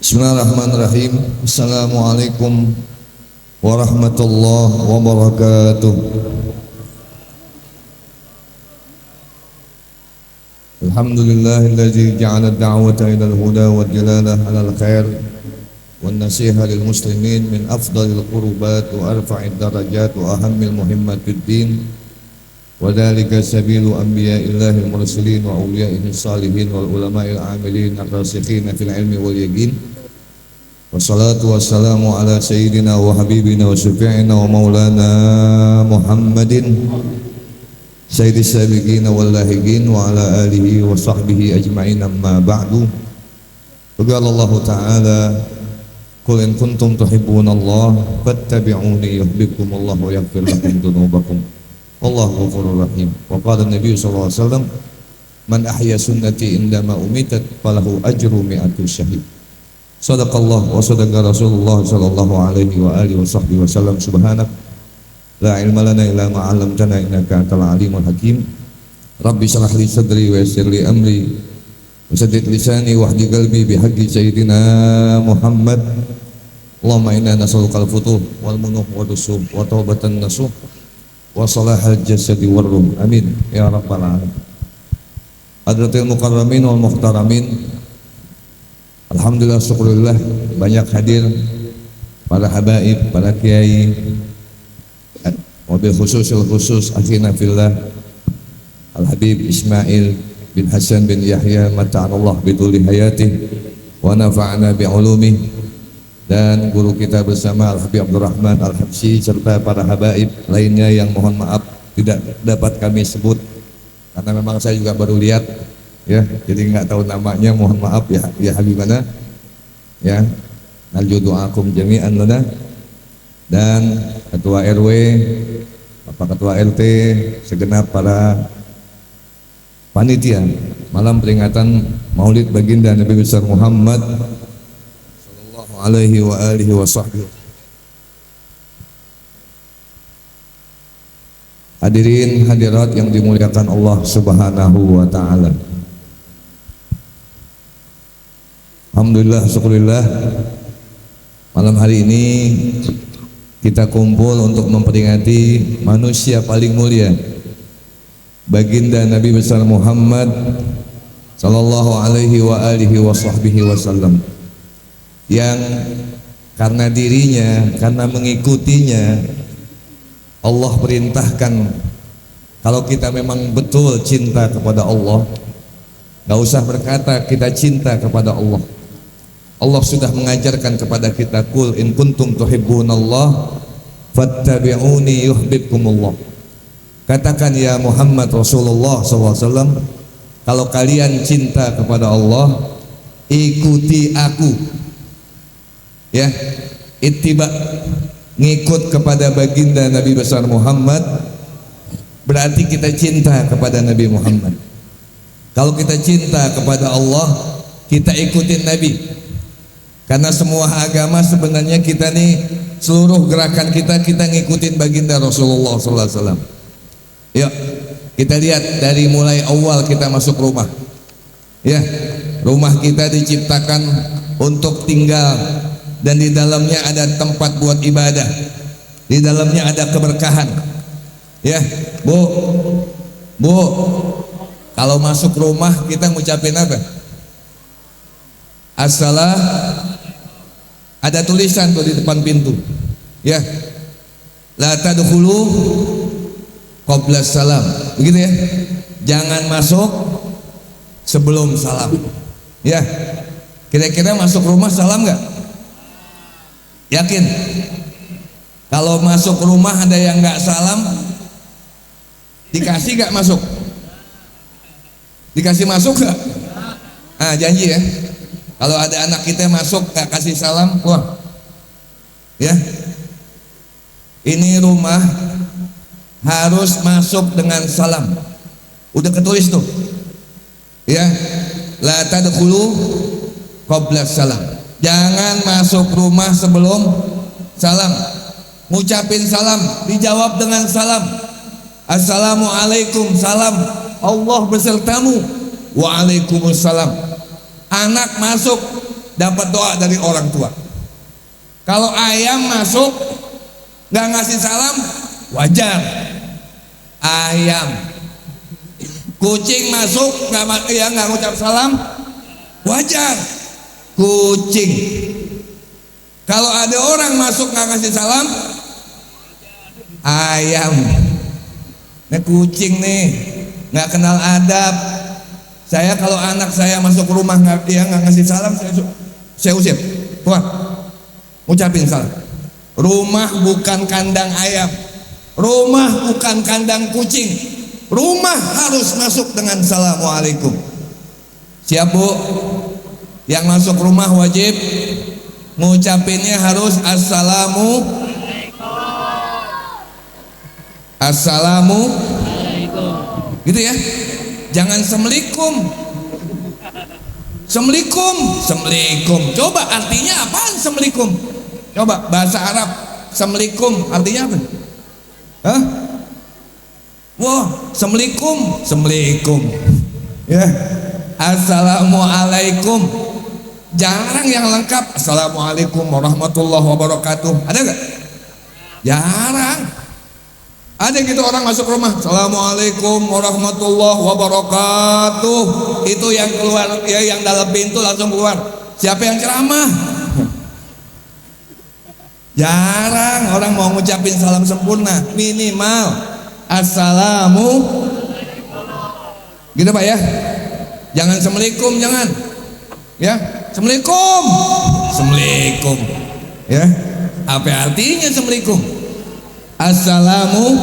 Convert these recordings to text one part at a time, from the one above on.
Bismillahirrahmanirrahim. Assalamualaikum warahmatullahi wabarakatuh. Alhamdulillahilladzi ja'ala ad-da'wata ila al-huda wa ad-dilalah 'ala al-khair wan nasiha lil muslimin min afdalil qurbat wa arfa'id darajat wa ahammil muhimmat fid din wa dzalika sabilu anbiya'illahil mursalin wa awliya'ihis salihin wal ulama'il 'amilin ar-rasikhin fil ilmi wal yaqin. Wassalatu wassalamu ala sayyidina wa habibina wa syafi'ina wa maulana Muhammadin sayyidis sabiqin wal lahiqin wa ala alihi wa sahbihi ajma'in, amma ba'du. Qala Allah ta'ala, qul in kuntum tuhibbunallaha fattabi'uni yuhibbukumullah wa yaghfir lakum dzunubakum wallahu ghafurur rahim. Wa qala an-nabiy sallallahu alaihi wasallam, man ahya sunnati indama umitat falahu ajru mi'atu syahid. Sadaqallah wa sadaqa Rasulullah sallallahu alaihi wa alihi wa sahbihi wasallam. Subhanak la ilma lana illa ma 'allamtana innaka antal alimul hakim. Rabbi shrah li sadri wa yassir li amri wa saddid lisani wahdi qalbi bihaqqi sayyidina Muhammad. Allahumma inna nas'aluka al-futuh wal munuh wa dusub wa taubatan nasuh wa salahal jasadi war ruh. Amin ya rabbal alamin. Hadratil mukarramin wal muhtaramin, alhamdulillah, syukurillah, banyak hadir para habaib, para kiai, wabil khusus akhina fillah Al-Habib Ismail bin Hasan bin Yahya mata'anallah bituli hayatih wa nafa'ana bi'ulumih, dan guru kita bersama Al-Habib Abdurrahman Al-Habsyi, serta para habaib lainnya yang mohon maaf tidak dapat kami sebut karena memang saya juga baru lihat ya, jadi nggak tahu namanya, mohon maaf ya habibana ya. Narju doakum jami'an lana, dan ketua RW, Bapak ketua RT, segenap para panitia malam peringatan Maulid Baginda Nabi besar Muhammad sallallahu alaihi wa alihi wasahbihi. Hadirin hadirat yang dimuliakan Allah Subhanahu wa taala. Alhamdulillah, syukurillah, malam hari ini kita kumpul untuk memperingati manusia paling mulia, Baginda Nabi besar Muhammad sallallahu alaihi wa alihi wa sahbihi wasallam, yang karena dirinya, karena mengikutinya Allah perintahkan kalau kita memang betul cinta kepada Allah, gak usah berkata kita cinta kepada Allah. Allah sudah mengajarkan kepada kita, qul in kuntum tuhibbunallah fattabi'uni yuhibbukumullah. Katakan ya Muhammad Rasulullah SAW, kalau kalian cinta kepada Allah, ikuti aku ya, ittiba, ngikut kepada baginda Nabi besar Muhammad, berarti kita cinta kepada Nabi Muhammad. Kalau kita cinta kepada Allah, kita ikutin Nabi. Karena semua agama sebenarnya kita nih, seluruh gerakan kita ngikutin baginda Rasulullah SAW. Yuk kita lihat dari mulai awal kita masuk rumah ya, rumah kita diciptakan untuk tinggal, dan di dalamnya ada tempat buat ibadah, di dalamnya ada keberkahan ya. Bu, kalau masuk rumah kita ngucapin apa? Ada tulisan tuh di depan pintu ya, la tadkhulu qabla salam, begitu ya, jangan masuk sebelum salam ya. Kira-kira masuk rumah salam nggak? Yakin? Kalau masuk rumah ada yang nggak salam, dikasih nggak masuk? Dikasih masuk nggak? Ah, janji ya. Kalau ada anak kita masuk nggak kasih salam, wah ya, ini rumah harus masuk dengan salam. Udah ketulis tuh ya, la tadkhulu qabla salam, jangan masuk rumah sebelum salam. Ngucapin salam dijawab dengan salam. Assalamualaikum, salam Allah besertamu. Waalaikumsalam. Anak masuk dapat doa dari orang tua. Kalau ayam masuk nggak ngasih salam, wajar. Ayam. Kucing masuk nggak ngucap salam, wajar. Kucing. Kalau ada orang masuk nggak ngasih salam, ayam. Nah kucing nih nggak kenal adab. Saya kalau anak saya masuk rumah nggak ngasih salam, saya usir. Tuan, ucapin salam. Rumah bukan kandang ayam, rumah bukan kandang kucing. Rumah harus masuk dengan assalamualaikum. Siap bu? Yang masuk rumah wajib ngucapinnya harus assalamu gitu ya. Jangan semelikum. Coba artinya apaan semelikum? Coba bahasa Arab semelikum artinya apa? Hah? Wah, semelikum. Ya. Assalamualaikum. Jarang yang lengkap. Assalamualaikum warahmatullahi wabarakatuh. Ada gak? Jarang. Ada gitu orang masuk rumah, assalamualaikum warahmatullahi wabarakatuh. Itu yang keluar, ya yang dalam pintu langsung keluar. Siapa yang ceramah? Jarang orang mau ngucapin salam sempurna. Minimal assalamu. Gitu Pak ya. Jangan semelikum, jangan. Ya, semelikum. Ya. Apa artinya semelikum? Assalamu.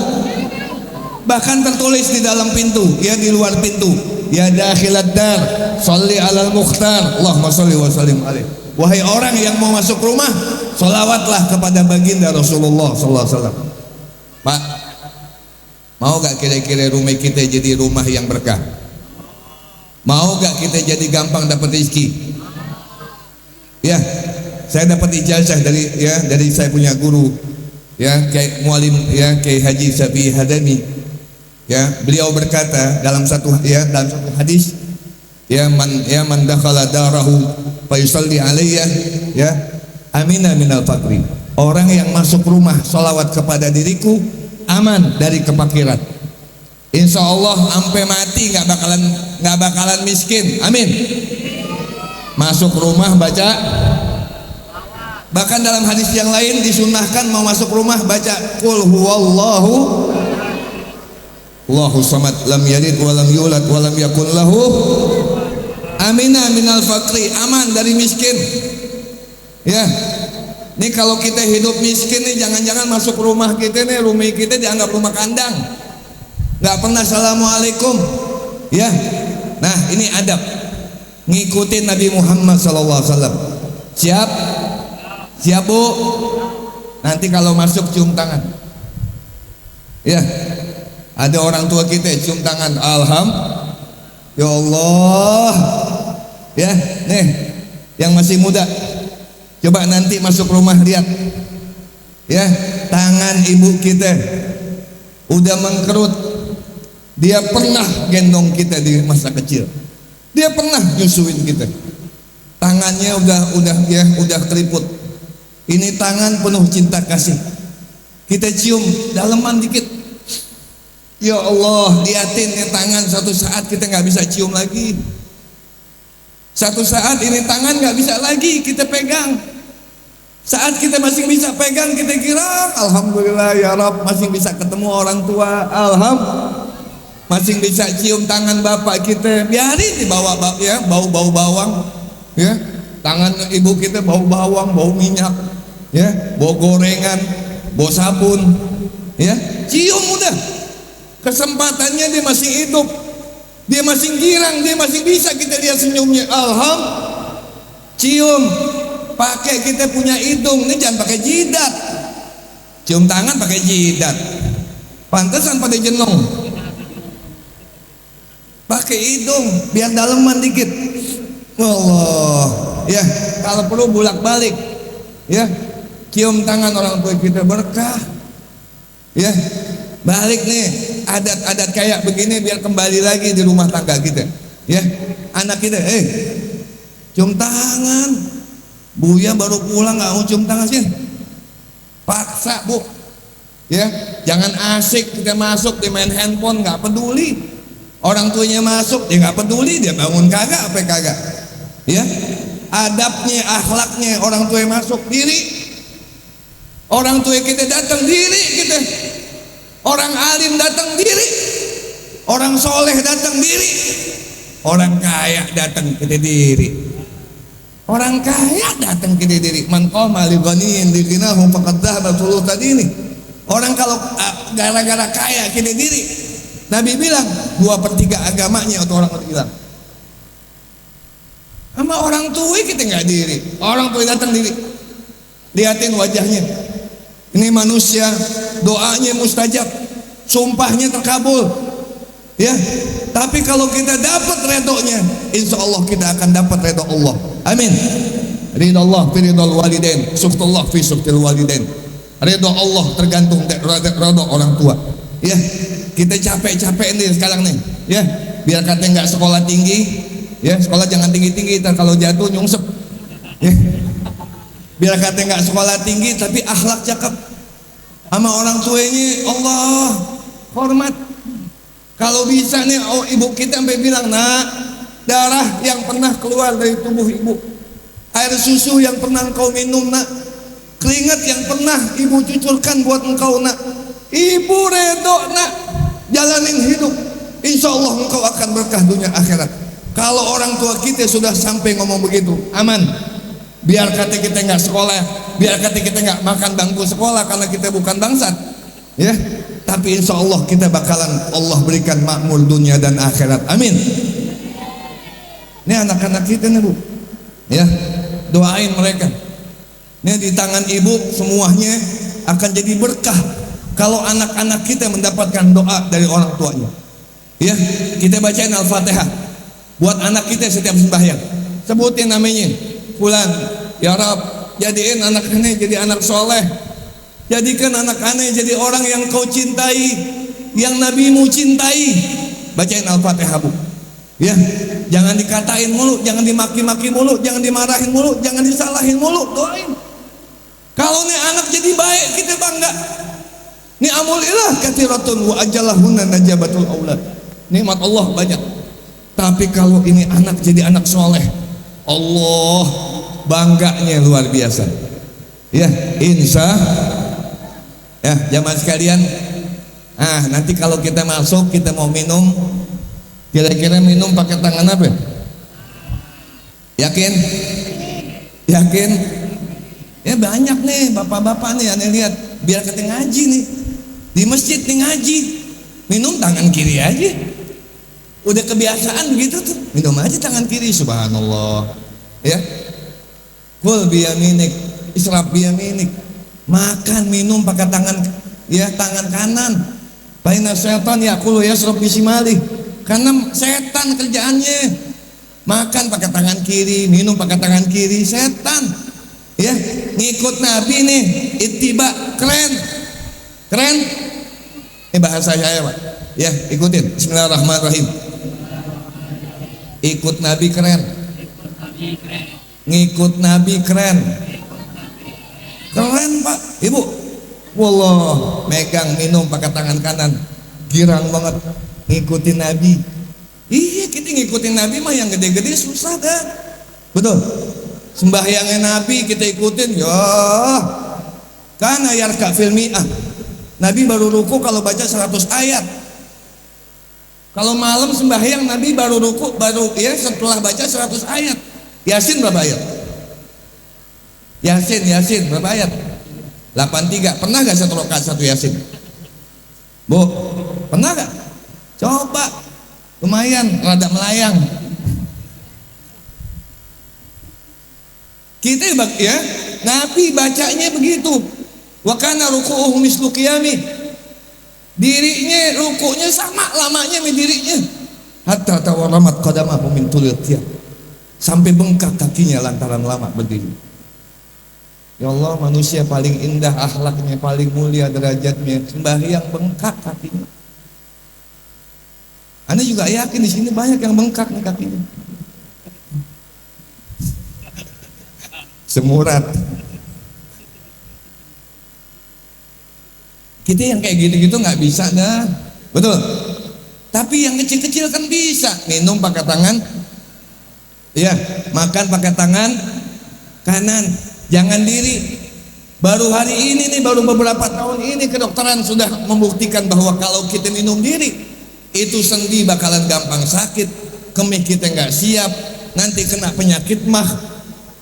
Bahkan tertulis di dalam pintu, ya di luar pintu. Ya dakhilat dar, sholli alal mukhtar. Allahumma sholli wa sallim alaihi. Wahai orang yang mau masuk rumah, sholawatlah kepada baginda Rasulullah sallallahu alaihi wasallam. Pak, mau gak kira-kira rumah kita jadi rumah yang berkah? Mau gak kita jadi gampang dapat rezeki? Ya, saya dapat ijazah dari saya punya guru, ya Kiai Mualim, ya Kiai Haji Sabi Hadami. Ya, beliau berkata dalam satu hadis, man dakhala darahu fa yusalli alayya, ya amina minal fakri. Orang yang masuk rumah sholawat kepada diriku aman dari kefakiran. Insya Allah sampai mati nggak bakalan miskin. Amin. Masuk rumah baca. Bahkan dalam hadis yang lain disunahkan mau masuk rumah baca qul huwallahu Allahu samad lam yalid wa lam yulad wa lam yakul lahu amina minal fakri, aman dari miskin. Ya. Nih kalau kita hidup miskin nih, jangan-jangan masuk rumah kita nih, rumah kita dianggap rumah kandang. Nggak pernah assalamualaikum. Ya. Nah, ini adab. Ngikutin Nabi Muhammad SAW. Siap? Siap bu? Nanti kalau masuk cium tangan. Ya. Ada orang tua kita cium tangan. Ya Allah. Ya, nih yang masih muda, coba nanti masuk rumah lihat. Ya, tangan ibu kita udah mengkerut. Dia pernah gendong kita di masa kecil. Dia pernah nyusuin kita. Tangannya udah keriput. Ini tangan penuh cinta kasih. Kita cium daleman dikit. Ya Allah, liatin nih tangan, satu saat kita nggak bisa cium lagi. Satu saat ini tangan nggak bisa lagi kita pegang. Saat kita masih bisa pegang, kita kira alhamdulillah ya Rabb, masih bisa ketemu orang tua. Alhamdulillah. Masih bisa cium tangan bapak kita, biarin dibawa ya, bau bawang, ya tangan ibu kita bau bawang, bau minyak, ya bau gorengan, bau sabun, ya cium udah. Kesempatannya dia masih hidup, dia masih girang, dia masih bisa kita lihat senyumnya. Alhamdulillah. Cium, pakai kita punya hidung, ini jangan pakai jidat. Cium tangan pakai jidat, pantesan pada jenong. Pakai hidung biar daleman dikit. Allah, ya kalau perlu bolak-balik, ya cium tangan orang tua kita berkah. Ya, balik nih adat-adat kayak begini biar kembali lagi di rumah tangga kita. Ya, anak kita, cium tangan. Buya baru pulang nggak mau cium tangan sih, paksa bu, ya jangan asik kita masuk di main handphone nggak peduli, orang tuanya masuk dia nggak peduli, dia bangun kagak apa kagak, ya adabnya akhlaknya orang tua masuk diri, orang tua kita datang diri kita, orang alim datang diri, orang soleh datang diri, orang kaya datang kita diri. Orang kaya datang ke diri. Man qama li ghaniyin li ghinahu faqad dhahaba thuluth tadi ini. Orang kalau gara-gara kaya ke diri, Nabi bilang 2/3 agamanya atau orang hilang. Sama orang tua kita nggak diri. Orang tua datang diri. Lihatin wajahnya. Ini manusia, doanya mustajab, sumpahnya terkabul. Ya, tapi kalau kita dapat redonya, insya Allah kita akan dapat redo Allah. Amin. Ridho Allah fi ridhol walidain, suktullah fi suktil walidain. Ridho Allah tergantung redo orang tua. Ya, kita capek-capek nih sekarang nih. Ya, biar katanya nggak sekolah tinggi, ya sekolah jangan tinggi-tinggi, kalau jatuh nyungsep. Ya. Biar katanya nggak sekolah tinggi, tapi akhlak cakep. Sama orang tuanya Allah hormat. Kalau bisa nih, ibu kita sampai bilang, nak, darah yang pernah keluar dari tubuh ibu, air susu yang pernah engkau minum, nak, keringat yang pernah ibu cucurkan buat engkau, nak, ibu redo, nak, jalanin hidup, insya Allah engkau akan berkah dunia akhirat. Kalau orang tua kita sudah sampai ngomong begitu, aman. Biar kata kita nggak sekolah, biar kata kita nggak makan bangku sekolah karena kita bukan bangsat, ya. Tapi insya Allah kita bakalan Allah berikan makmur dunia dan akhirat. Amin. Ini anak-anak kita nih bu, ya doain mereka. Ini di tangan ibu semuanya akan jadi berkah kalau anak-anak kita mendapatkan doa dari orang tuanya. Ya, kita bacain Al-Fatihah buat anak kita setiap sembahyang. Sebutin namanya, Fulan, ya Rab, jadiin anak ini jadi anak soleh. Jadikan anak aneh jadi orang yang kau cintai, yang nabimu cintai. Bacain Al-Fatihah bu, ya jangan dikatain mulu, jangan dimaki-maki mulu, jangan dimarahin mulu, jangan disalahin mulu, doain. Kalau nih anak jadi baik kita bangga. Ini amulillah kathiratun wa ajalahunna najabatul aulad. Nikmat Allah banyak. Tapi kalau ini anak jadi anak soleh, Allah bangganya luar biasa. Ya insya ya jamaah sekalian, nanti kalau kita masuk kita mau minum, kira-kira minum pakai tangan apa? Yakin? Yakin? Ya banyak nih bapak-bapak nih aneh lihat, biar kita ngaji nih di masjid nih ngaji, minum tangan kiri aja. Udah kebiasaan begitu tuh, minum aja tangan kiri, subhanallah. Ya, kul biyaminik, israf biyaminik. Makan minum pakai tangan, ya tangan kanan. Baina setan yakulu yasrab bisimali. Karena setan kerjaannya makan pakai tangan kiri, minum pakai tangan kiri, setan. Ya, ngikut Nabi nih, ittiba, keren. Keren. Ini bahasa saya, Pak. Ya, ikutin. Bismillahirrahmanirrahim. Ikut Nabi keren. Ngikut Nabi keren. Keren pak, ibu. Wallah, megang minum pakai tangan kanan, girang banget, ngikutin Nabi. Iya kita ngikutin Nabi mah yang gede-gede susah dah. Betul. Sembahyangnya Nabi kita ikutin, ya. Karena yarka filmiah. Nabi baru ruku kalau baca 100 ayat. Kalau malam sembahyang Nabi baru ruku setelah baca 100 ayat. Yasin berapa ayat? Yasin berapa ayat? 83. Pernah gak satu rakaat satu Yasin? Bu, pernah gak? Coba, lumayan, rada melayang. Kita ya, Nabi bacanya begitu. Wa kana ruku'uhu mislu qiyami. Dirinya rukunya sama lamanya sama dirinya. Hatta tawaramat qadamahu min tulil qiyam. Sampai bengkak kakinya lantaran lama berdiri. Ya Allah, manusia paling indah akhlaknya, paling mulia derajatnya, sembahyang bengkak kakinya. Anda juga yakin di sini banyak yang bengkak nih kakinya. semurat. Kita yang kayak gitu-gitu nggak bisa dah, betul. Tapi yang kecil-kecil kan bisa. Minum pakai tangan, ya, makan pakai tangan kanan, jangan diri. Baru hari ini nih, baru beberapa tahun ini kedokteran sudah membuktikan bahwa kalau kita minum diri, itu sendi bakalan gampang sakit, kemih kita nggak siap, nanti kena penyakit mah.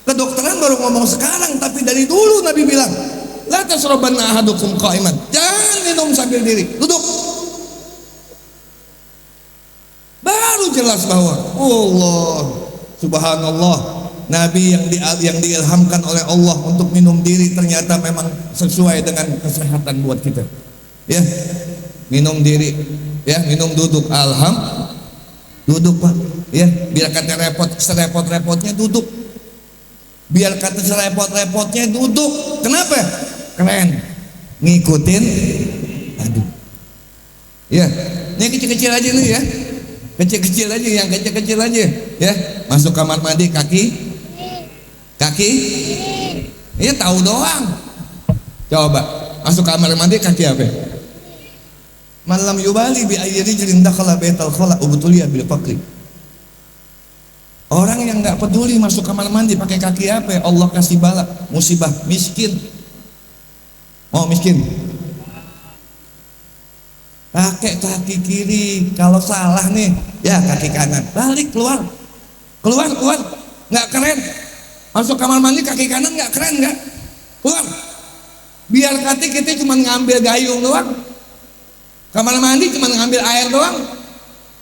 Kedokteran baru ngomong sekarang, tapi dari dulu Nabi bilang, la tasrabanna ahadukum qa'iman. Jangan minum sambil diri, duduk. Baru jelas bahwa Allah subhanallah, Nabi yang diilhamkan oleh Allah untuk minum diri ternyata memang sesuai dengan kesehatan buat kita. Ya, minum diri, ya, minum duduk. Duduk Pak, ya, biar kata serepot-repotnya duduk. Biar kata serepot-repotnya duduk. Kenapa? Keren, ngikutin. Aduh, ya, ini kecil-kecil aja nih ya, kecil-kecil aja, yang kecil-kecil aja, ya. Masuk kamar mandi kaki, ya tahu doang. Coba masuk kamar mandi kaki apa? Malam yubali bi ayyi rijlin dakhala baital khala ubtuliya bil faqri. Orang yang nggak peduli masuk kamar mandi pakai kaki apa? Allah kasih bala musibah, miskin. Oh miskin. Pakai kaki kiri, kalau salah nih, ya kaki kanan. Balik keluar, nggak keren. Masuk kamar mandi kaki kanan nggak keren nggak? Keluar. Biar kaki kita cuma ngambil gayung doang. Kamar mandi cuma ngambil air doang.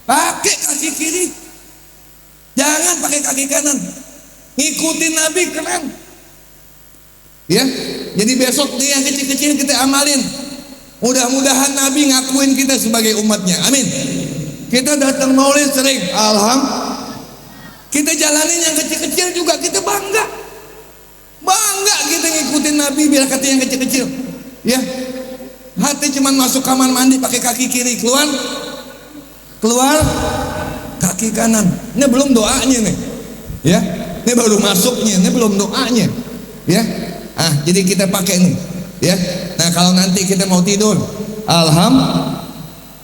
Pakai kaki kiri. Jangan pakai kaki kanan. Ngikutin Nabi keren. Ya, jadi besok dia yang kecil-kecil kita amalin. Mudah-mudahan Nabi ngakuin kita sebagai umatnya. Amin. Kita datang maulid sering, alhamdulillah. Kita jalanin yang kecil-kecil juga kita bangga. Bangga kita ngikutin Nabi biar kata yang kecil-kecil. Ya. Hati cuman masuk kamar mandi pakai kaki kiri, keluar kaki kanan. Ini belum doanya nih. Ya. Ini baru masuknya, ini belum doanya. Ya. Jadi kita pakai nih. Ya. Nah, kalau nanti kita mau tidur, alhamdulillah,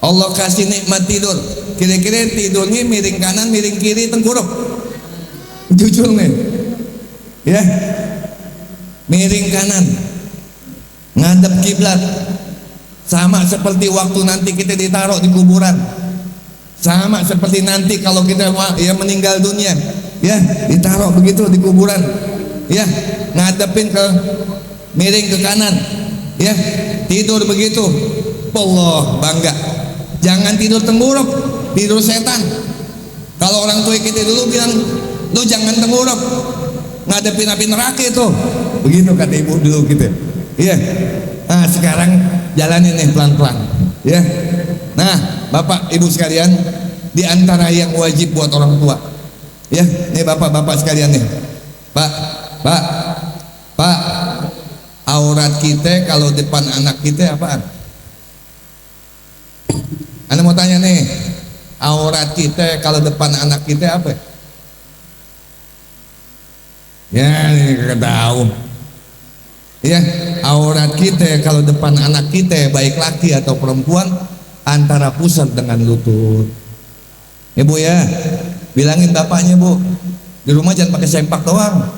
Allah kasih nikmat tidur. Kira-kira tidurnya miring kanan, miring kiri, tengkurap. Jujur nih. Ya. Miring kanan. Ngadep kiblat. Sama seperti waktu nanti kita ditaruh di kuburan. Sama seperti nanti kalau kita ya meninggal dunia, ya, ditaruh begitu di kuburan. Ya, ngadepin ke miring ke kanan. Ya, tidur begitu. Allah bangga. Jangan tidur tengkurap, tidur setan. Kalau orang tua kita dulu bilang, lu jangan tengkurap, ngadepin api neraka itu. Begitu kata ibu dulu gitu. Iya. Nah, sekarang jalanin nih pelan-pelan. Ya. Nah, Bapak Ibu sekalian, di antara yang wajib buat orang tua. Ya, nih Bapak-bapak sekalian nih. Pak, aurat kita kalau depan anak kita apaan? Anda mau tanya nih, aurat kita kalau depan anak kita apa? Ya, ini kagak tahu. Ya, aurat kita kalau depan anak kita, baik laki atau perempuan, antara pusat dengan lutut. Ya Bu ya, bilangin bapaknya Bu, di rumah jangan pakai sempak doang.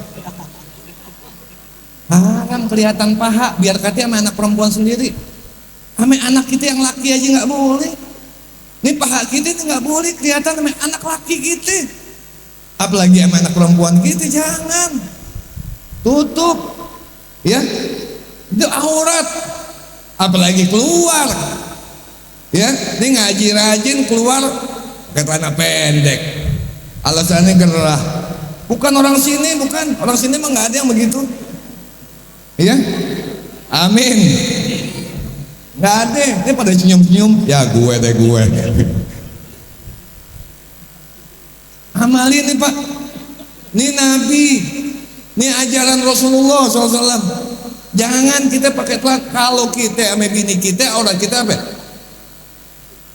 Haram kelihatan paha, biar katanya sama anak perempuan sendiri. Sama anak kita yang laki aja nggak boleh. Ini paha kita itu nggak boleh kelihatan sama anak laki kita. Apalagi sama anak perempuan kita, jangan. Tutup. Ya, itu aurat. Apalagi keluar. Ya, ini ngaji rajin keluar pakai celana pendek. Alasannya gerah. Bukan orang sini, bukan. Orang sini mah nggak ada yang begitu. Ya, amin. Nggak ada. Ini pada senyum-senyum. Ya gue. Amalin nih Pak. Ini Nabi. Ini ajaran Rasulullah SAW. Jangan kita pakai telat. Kalau kita sama bini kita, aurat kita apa?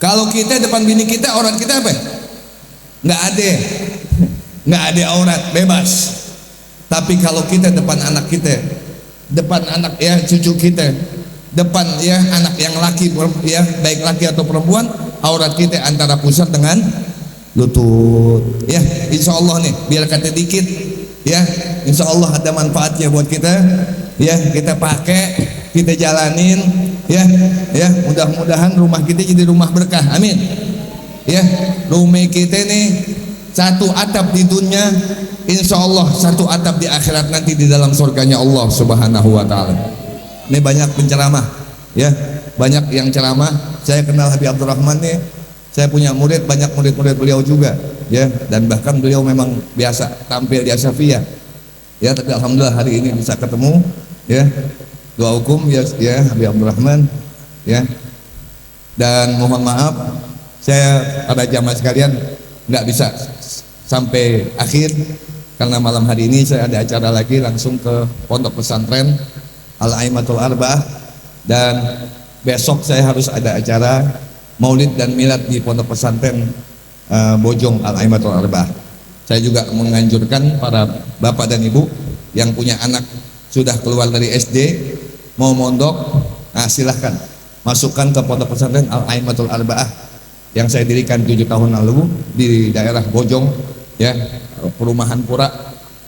Kalau kita depan bini kita, aurat kita apa? Nggak ada aurat, bebas. Tapi kalau kita depan anak kita, depan anak ya cucu kita, depan ya anak yang laki ya baik laki atau perempuan, aurat kita antara pusat dengan lutut. Ya, insya Allah nih biar kata dikit, ya insya Allah ada manfaatnya buat kita. Ya kita pakai, kita jalanin, ya mudah-mudahan rumah kita jadi rumah berkah. Amin. Ya, rumah kita nih satu atap di dunia, insya Allah satu atap di akhirat nanti di dalam surganya Allah Subhanahu wa Ta'ala. Ini banyak penceramah, ya, banyak yang ceramah. Saya kenal Habib Abdurrahman nih, saya punya murid, banyak murid-murid beliau juga, ya, dan bahkan beliau memang biasa tampil di Asafiyah, ya, tapi alhamdulillah hari ini bisa ketemu, ya, doa hukum, ya, Habib Abdurrahman, ya, dan mohon maaf, saya pada jamaah sekalian nggak bisa sampai akhir karena malam hari ini saya ada acara lagi langsung ke pondok pesantren Al-Aimatul Arba'ah, dan besok saya harus ada acara maulid dan milad di pondok pesantren Bojong Al-Aimatul Arba'ah. Saya juga menganjurkan para bapak dan ibu yang punya anak sudah keluar dari SD mau mondok, nah silahkan masukkan ke pondok pesantren Al-Aimatul Arba'ah yang saya dirikan 7 tahun lalu di daerah Bojong, ya, perumahan Pura,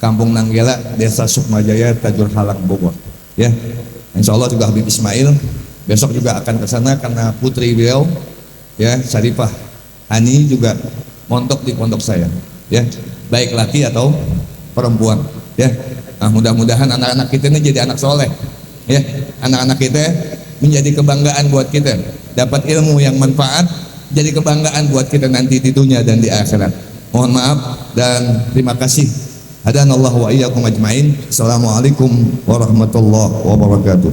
Kampung Nanggela, Desa Sukmajaya, Tajur Halang, Bogor. Ya, insya Allah juga Habib Ismail besok juga akan ke sana karena putri beliau, ya, Syarifah Hani juga montok di pondok saya, ya, baik laki atau perempuan, ya. Nah, mudah-mudahan anak-anak kita ini jadi anak soleh, ya, anak-anak kita menjadi kebanggaan buat kita, dapat ilmu yang manfaat, jadi kebanggaan buat kita nanti di dunia dan di akhirat. Mohon maaf dan terima kasih. Hadanallahu wa iyyakum ajmain. Assalamualaikum warahmatullahi wabarakatuh.